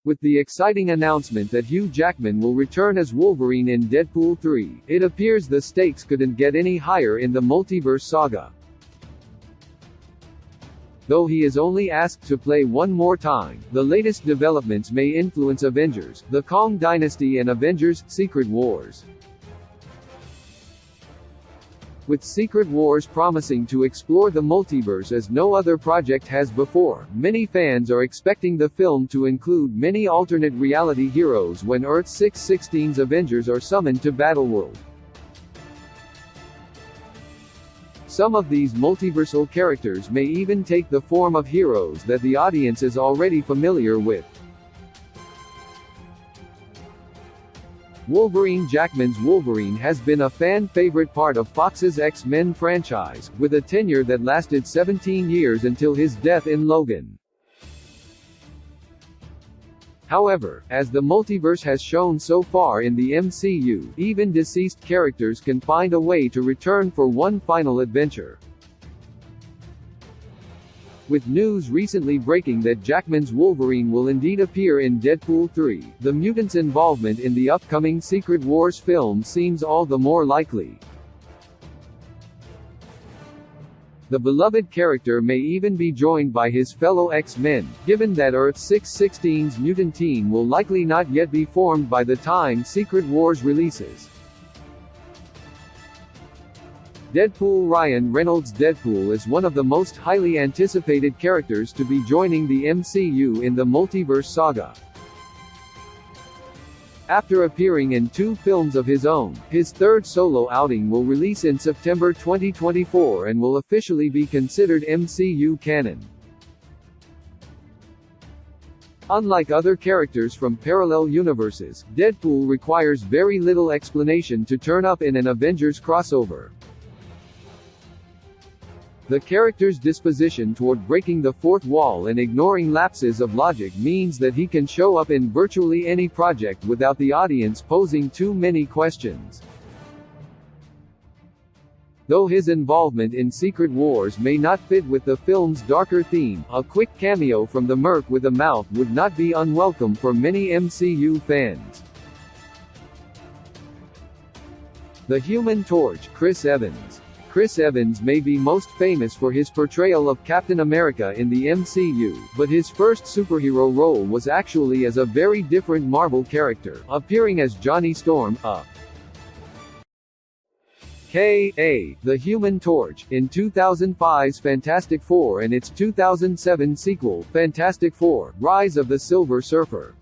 With the exciting announcement that Hugh Jackman will return as Wolverine in Deadpool 3, it appears the stakes couldn't get any higher in the multiverse saga. Though he is only asked to play one more time, the latest developments may influence Avengers: The Kang Dynasty and Avengers: Secret Wars. With Secret Wars promising to explore the multiverse as no other project has before, many fans are expecting the film to include many alternate reality heroes when Earth 616's Avengers are summoned to Battleworld. Some of these multiversal characters may even take the form of heroes that the audience is already familiar with. Wolverine. Jackman's Wolverine has been a fan-favorite part of Fox's X-Men franchise, with a tenure that lasted 17 years until his death in Logan. However, as the multiverse has shown so far in the MCU, even deceased characters can find a way to return for one final adventure. With news recently breaking that Jackman's Wolverine will indeed appear in Deadpool 3, the mutant's involvement in the upcoming Secret Wars film seems all the more likely. The beloved character may even be joined by his fellow X-Men, given that Earth 616's mutant team will likely not yet be formed by the time Secret Wars releases. Deadpool. Ryan Reynolds' Deadpool is one of the most highly anticipated characters to be joining the MCU in the multiverse saga. After appearing in 2 films of his own, his third solo outing will release in September 2024 and will officially be considered MCU canon. Unlike other characters from parallel universes, Deadpool requires very little explanation to turn up in an Avengers crossover. The character's disposition toward breaking the fourth wall and ignoring lapses of logic means that he can show up in virtually any project without the audience posing too many questions. Though his involvement in Secret Wars may not fit with the film's darker theme, a quick cameo from the Merc with a Mouth would not be unwelcome for many MCU fans. The Human Torch. Chris Evans. Chris Evans may be most famous for his portrayal of Captain America in the MCU, but his first superhero role was actually as a very different Marvel character, appearing as Johnny Storm, a.k.a. the Human Torch, in 2005's Fantastic Four and its 2007 sequel, Fantastic Four: Rise of the Silver Surfer.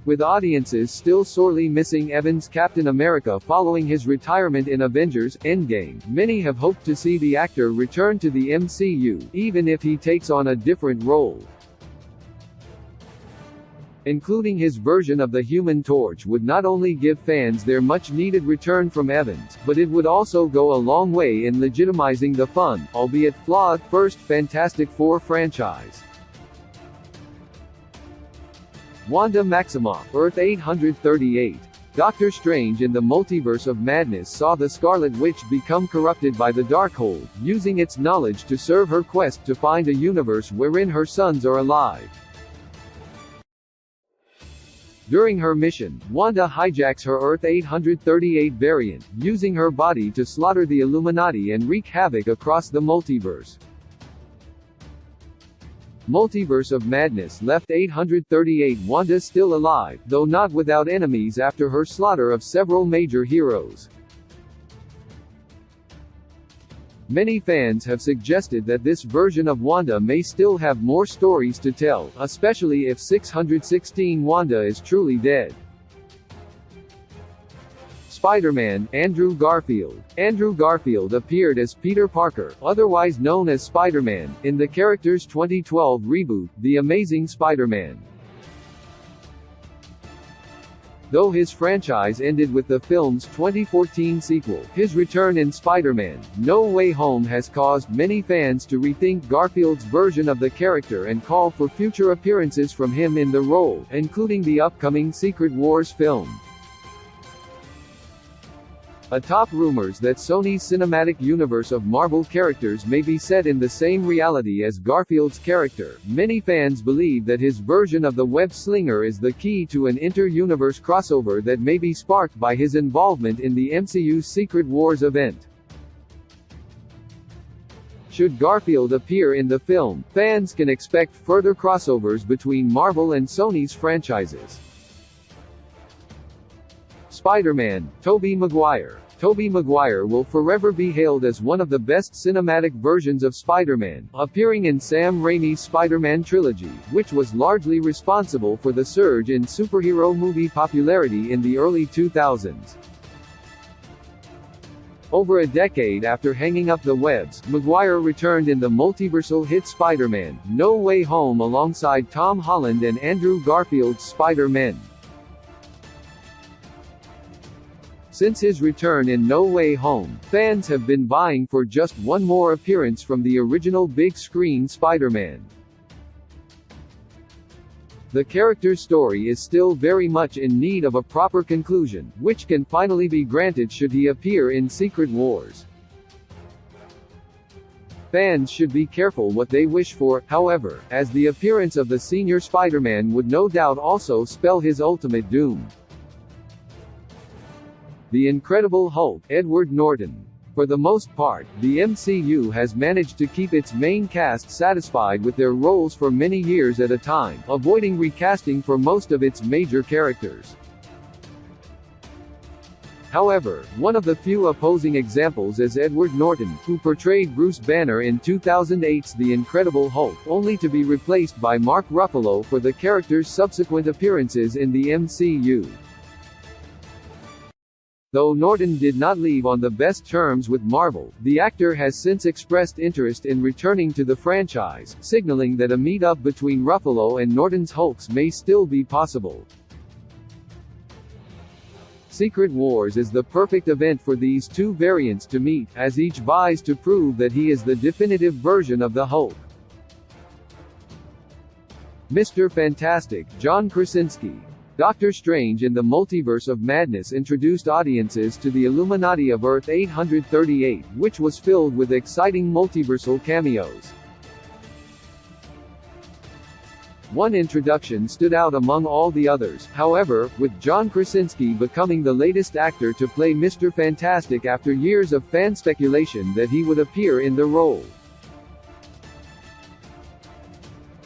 With audiences still sorely missing Evans' Captain America following his retirement in Avengers: Endgame, many have hoped to see the actor return to the MCU, even if he takes on a different role. Including his version of the Human Torch would not only give fans their much-needed return from Evans, but it would also go a long way in legitimizing the fun, albeit flawed, first Fantastic Four franchise. Wanda Maximoff. Earth 838. Doctor Strange in the Multiverse of Madness saw the Scarlet Witch become corrupted by the Darkhold, using its knowledge to serve her quest to find a universe wherein her sons are alive. During her mission, Wanda hijacks her Earth 838 variant, using her body to slaughter the Illuminati and wreak havoc across the multiverse. Multiverse of Madness left 838 Wanda still alive, though not without enemies after her slaughter of several major heroes. Many fans have suggested that this version of Wanda may still have more stories to tell, especially if 616 Wanda is truly dead. Spider-Man. Andrew Garfield. Andrew Garfield appeared as Peter Parker, otherwise known as Spider-Man, in the character's 2012 reboot, The Amazing Spider-Man. Though his franchise ended with the film's 2014 sequel, his return in Spider-Man: No Way Home has caused many fans to rethink Garfield's version of the character and call for future appearances from him in the role, including the upcoming Secret Wars film. Atop rumors that Sony's cinematic universe of Marvel characters may be set in the same reality as Garfield's character, many fans believe that his version of the web slinger is the key to an inter-universe crossover that may be sparked by his involvement in the MCU's Secret Wars event. Should Garfield appear in the film, fans can expect further crossovers between Marvel and Sony's franchises. Spider-Man, Tobey Maguire. Tobey Maguire will forever be hailed as one of the best cinematic versions of Spider-Man, appearing in Sam Raimi's Spider-Man trilogy, which was largely responsible for the surge in superhero movie popularity in the early 2000s. Over a decade after hanging up the webs, Maguire returned in the multiversal hit Spider-Man: No Way Home alongside Tom Holland and Andrew Garfield's Spider-Man. Since his return in No Way Home, fans have been vying for just one more appearance from the original big-screen Spider-Man. The character's story is still very much in need of a proper conclusion, which can finally be granted should he appear in Secret Wars. Fans should be careful what they wish for, however, as the appearance of the senior Spider-Man would no doubt also spell his ultimate doom. The Incredible Hulk, Edward Norton. For the most part, the MCU has managed to keep its main cast satisfied with their roles for many years at a time, avoiding recasting for most of its major characters. However, one of the few opposing examples is Edward Norton, who portrayed Bruce Banner in 2008's The Incredible Hulk, only to be replaced by Mark Ruffalo for the character's subsequent appearances in the MCU. Though Norton did not leave on the best terms with Marvel, the actor has since expressed interest in returning to the franchise, signaling that a meet-up between Ruffalo and Norton's Hulks may still be possible. Secret Wars is the perfect event for these two variants to meet, as each vies to prove that he is the definitive version of the Hulk. Mr. Fantastic, John Krasinski. Doctor Strange in the Multiverse of Madness introduced audiences to the Illuminati of Earth 838, which was filled with exciting multiversal cameos. One introduction stood out among all the others, however, with John Krasinski becoming the latest actor to play Mr. Fantastic after years of fan speculation that he would appear in the role.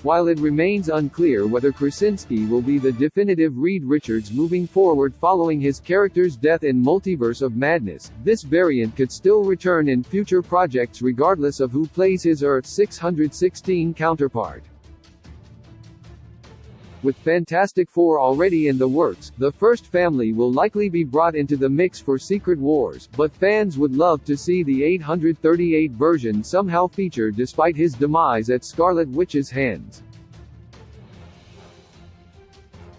While it remains unclear whether Krasinski will be the definitive Reed Richards moving forward following his character's death in Multiverse of Madness, this variant could still return in future projects regardless of who plays his Earth 616 counterpart. With Fantastic Four already in the works, the first family will likely be brought into the mix for Secret Wars, but fans would love to see the 838 version somehow feature despite his demise at Scarlet Witch's hands.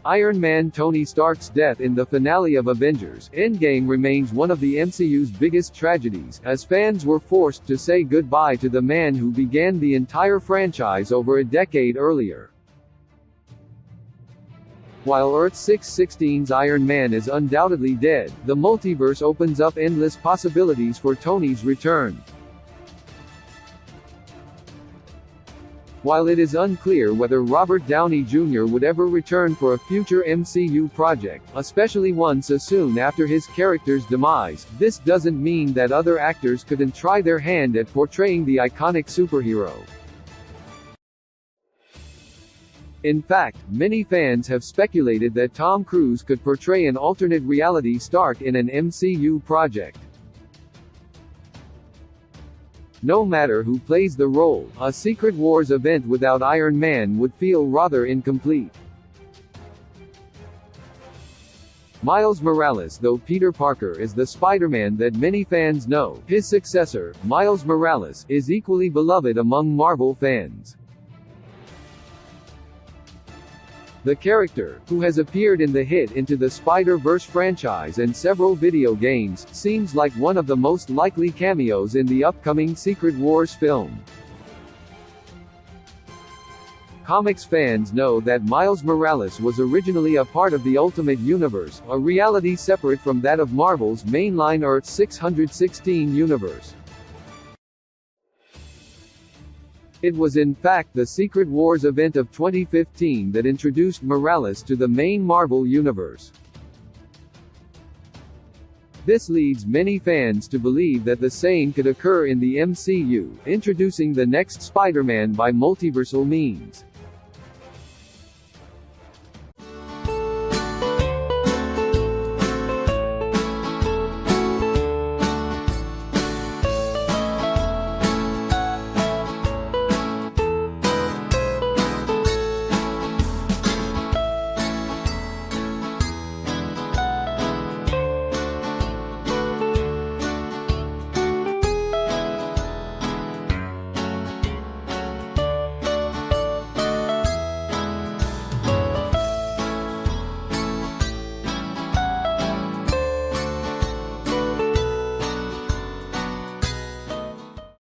Iron Man Tony Stark's death in the finale of Avengers: Endgame remains one of the MCU's biggest tragedies, as fans were forced to say goodbye to the man who began the entire franchise over a decade earlier. While Earth 616's Iron Man is undoubtedly dead, the multiverse opens up endless possibilities for Tony's return. While it is unclear whether Robert Downey Jr. would ever return for a future MCU project, especially one so soon after his character's demise, this doesn't mean that other actors couldn't try their hand at portraying the iconic superhero. In fact, many fans have speculated that Tom Cruise could portray an alternate reality Stark in an MCU project. No matter who plays the role, a Secret Wars event without Iron Man would feel rather incomplete. Miles Morales. Though Peter Parker is the Spider-Man that many fans know, his successor, Miles Morales, is equally beloved among Marvel fans. The character, who has appeared in the hit Into the Spider-Verse franchise and several video games, seems like one of the most likely cameos in the upcoming Secret Wars film. Comics fans know that Miles Morales was originally a part of the Ultimate Universe, a reality separate from that of Marvel's mainline Earth 616 universe. It was in fact the Secret Wars event of 2015 that introduced Morales to the main Marvel universe. This leads many fans to believe that the same could occur in the MCU, introducing the next Spider-Man by multiversal means.